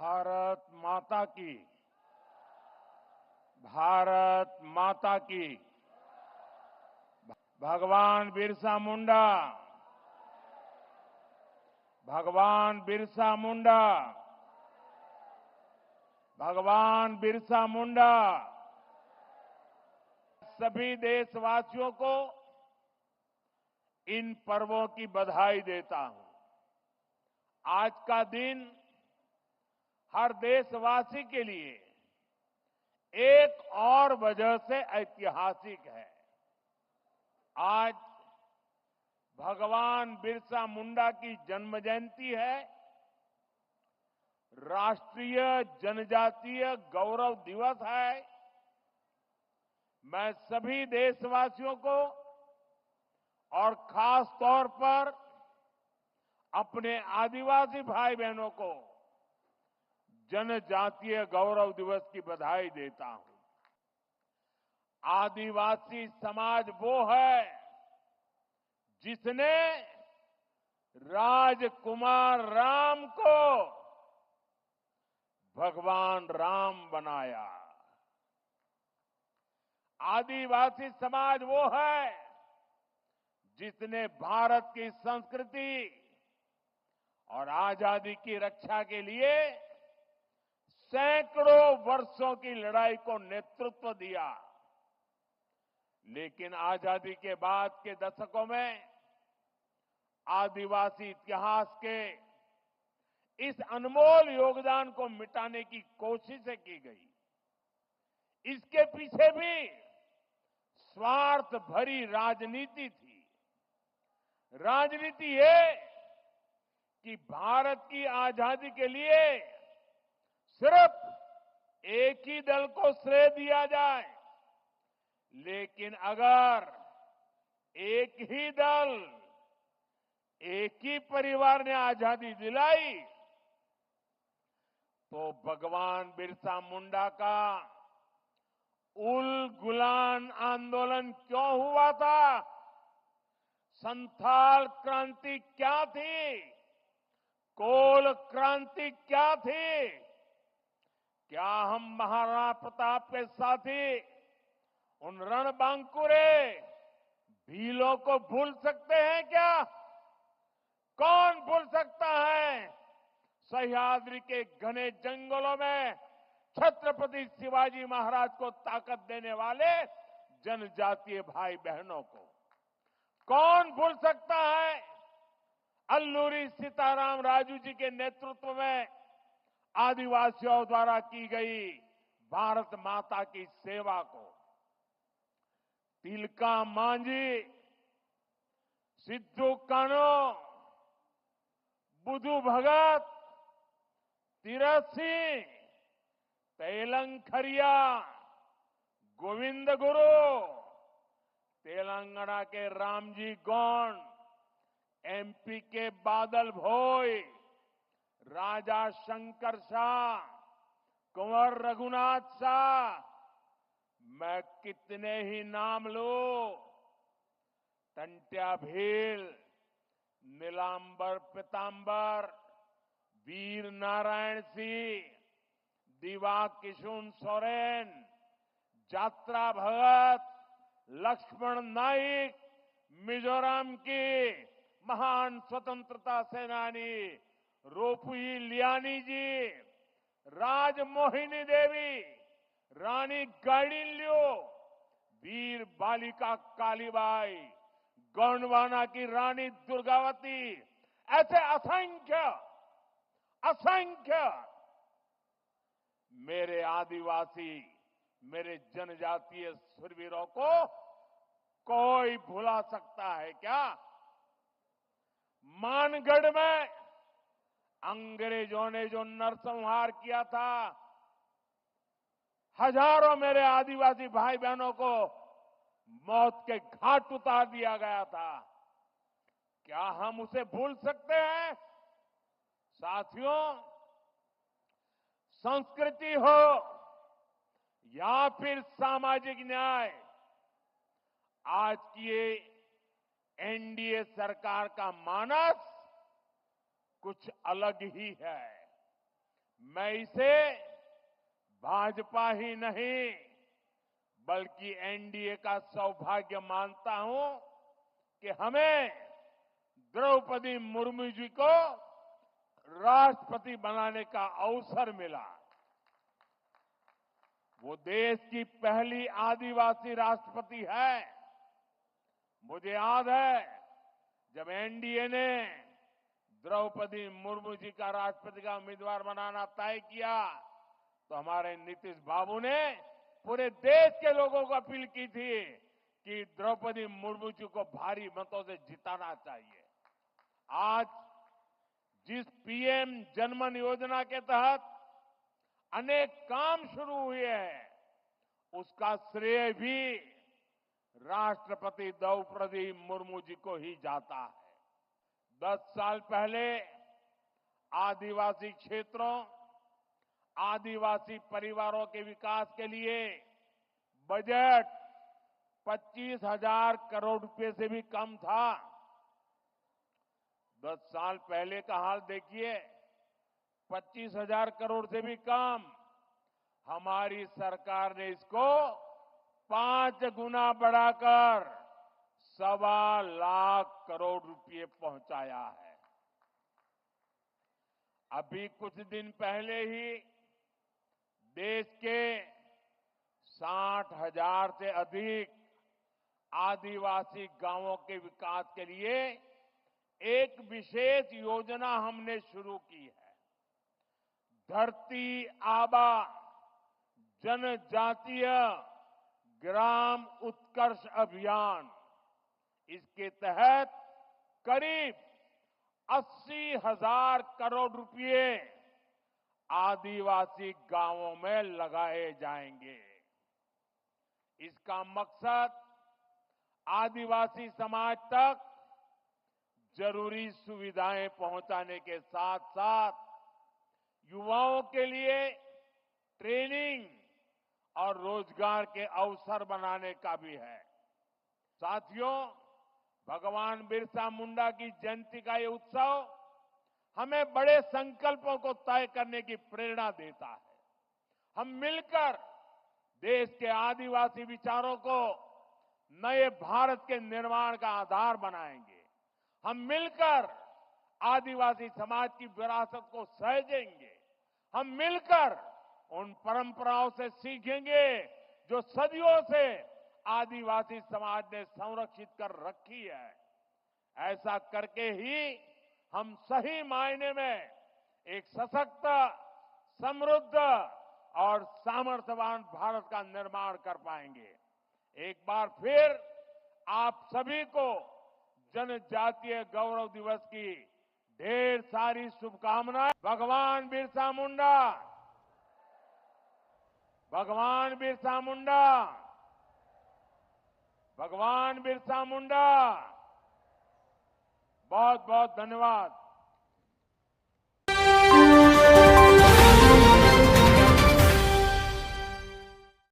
भारत माता की, भारत माता की। भगवान बिरसा मुंडा, भगवान बिरसा मुंडा, भगवान बिरसा मुंडा। सभी देशवासियों को इन पर्वों की बधाई देता हूं। आज का दिन हर देशवासी के लिए एक और वजह से ऐतिहासिक है। आज भगवान बिरसा मुंडा की जन्म जयंती है। राष्ट्रीय जनजातीय गौरव दिवस है। मैं सभी देशवासियों को और खास तौर पर अपने आदिवासी भाई बहनों को जनजातीय गौरव दिवस की बधाई देता हूं। आदिवासी समाज वो है जिसने राजकुमार राम को भगवान राम बनाया। आदिवासी समाज वो है जिसने भारत की संस्कृति और आजादी की रक्षा के लिए सैकड़ों वर्षों की लड़ाई को नेतृत्व दिया। लेकिन आजादी के बाद के दशकों में आदिवासी इतिहास के इस अनमोल योगदान को मिटाने की कोशिशें की गई। इसके पीछे भी स्वार्थ भरी राजनीति थी। राजनीति ये कि भारत की आजादी के लिए सिर्फ एक ही दल को श्रेय दिया जाए। लेकिन अगर एक ही दल, एक ही परिवार ने आजादी दिलाई तो भगवान बिरसा मुंडा का उल गुलान आंदोलन क्यों हुआ था? संथाल क्रांति क्या थी? कोल क्रांति क्या थी? क्या हम महाराणा प्रताप के साथी उन रणबांकुरे भीलों को भूल सकते हैं क्या? कौन भूल सकता है सह्याद्री के घने जंगलों में छत्रपति शिवाजी महाराज को ताकत देने वाले जनजातीय भाई बहनों को? कौन भूल सकता है अल्लूरी सीताराम राजू जी के नेतृत्व में आदिवासियों द्वारा की गई भारत माता की सेवा को? तिलका मांझी, सिद्धू कान्हो, बुधु भगत, तीरथ सिंह, तेलंग खरिया, गोविंद गुरु, तेलंगाना के रामजी गौंड, एमपी के बादल भोई, राजा शंकर शाह, कुंवर रघुनाथ शाह, मैं कितने ही नाम लूं। टंट्या भील, नीलांबर पीतांबर, वीर नारायण सिंह, दिवा किशुन सोरेन, जात्रा भगत, लक्ष्मण नाइक, मिजोरम की महान स्वतंत्रता सेनानी रोपुई लियानी जी, राजमोहिनी देवी, रानी गाइडिनल्यू, वीर बालिका कालीबाई, गोंडवाना की रानी दुर्गावती, ऐसे असंख्य असंख्य मेरे आदिवासी, मेरे जनजातीय शूरवीरों को कोई भुला सकता है क्या? मानगढ़ में अंग्रेजों ने जो नरसंहार किया था, हजारों मेरे आदिवासी भाई बहनों को मौत के घाट उतार दिया गया था। क्या हम उसे भूल सकते हैं? साथियों, संस्कृति हो या फिर सामाजिक न्याय, आज की ये एनडीए सरकार का मानस कुछ अलग ही है। मैं इसे भाजपा ही नहीं बल्कि एनडीए का सौभाग्य मानता हूं कि हमें द्रौपदी मुर्मू जी को राष्ट्रपति बनाने का अवसर मिला। वो देश की पहली आदिवासी राष्ट्रपति है। मुझे याद है जब एनडीए ने द्रौपदी मुर्मू जी का राष्ट्रपति का उम्मीदवार बनाना तय किया तो हमारे नीतीश बाबू ने पूरे देश के लोगों को अपील की थी कि द्रौपदी मुर्मू जी को भारी मतों से जिताना चाहिए। आज जिस पीएम जनमन योजना के तहत अनेक काम शुरू हुए हैं उसका श्रेय भी राष्ट्रपति द्रौपदी मुर्मू जी को ही जाता है। 10 साल पहले आदिवासी क्षेत्रों, आदिवासी परिवारों के विकास के लिए बजट 25,000 करोड़ रुपए से भी कम था। 10 साल पहले का हाल देखिए, 25,000 करोड़ से भी कम। हमारी सरकार ने इसको 5 गुना बढ़ाकर 1.25 लाख करोड़ रुपए पहुंचाया है। अभी कुछ दिन पहले ही देश के 60,000 से अधिक आदिवासी गांवों के विकास के लिए एक विशेष योजना हमने शुरू की है। धरती आबा जनजातीय ग्राम उत्कर्ष अभियान। इसके तहत करीब 80,000 करोड़ रुपए आदिवासी गांवों में लगाए जाएंगे। इसका मकसद आदिवासी समाज तक जरूरी सुविधाएं पहुंचाने के साथ साथ युवाओं के लिए ट्रेनिंग और रोजगार के अवसर बनाने का भी है। साथियों, भगवान बिरसा मुंडा की जयंती का ये उत्सव हमें बड़े संकल्पों को तय करने की प्रेरणा देता है। हम मिलकर देश के आदिवासी विचारों को नए भारत के निर्माण का आधार बनाएंगे। हम मिलकर आदिवासी समाज की विरासत को सहेजेंगे। हम मिलकर उन परंपराओं से सीखेंगे जो सदियों से आदिवासी समाज ने संरक्षित कर रखी है। ऐसा करके ही हम सही मायने में एक सशक्त, समृद्ध और सामर्थ्यवान भारत का निर्माण कर पाएंगे। एक बार फिर आप सभी को जनजातीय गौरव दिवस की ढेर सारी शुभकामनाएं। भगवान बिरसा मुंडा, भगवान बिरसा मुंडा, भगवान बिरसा मुंडा। बहुत बहुत धन्यवाद।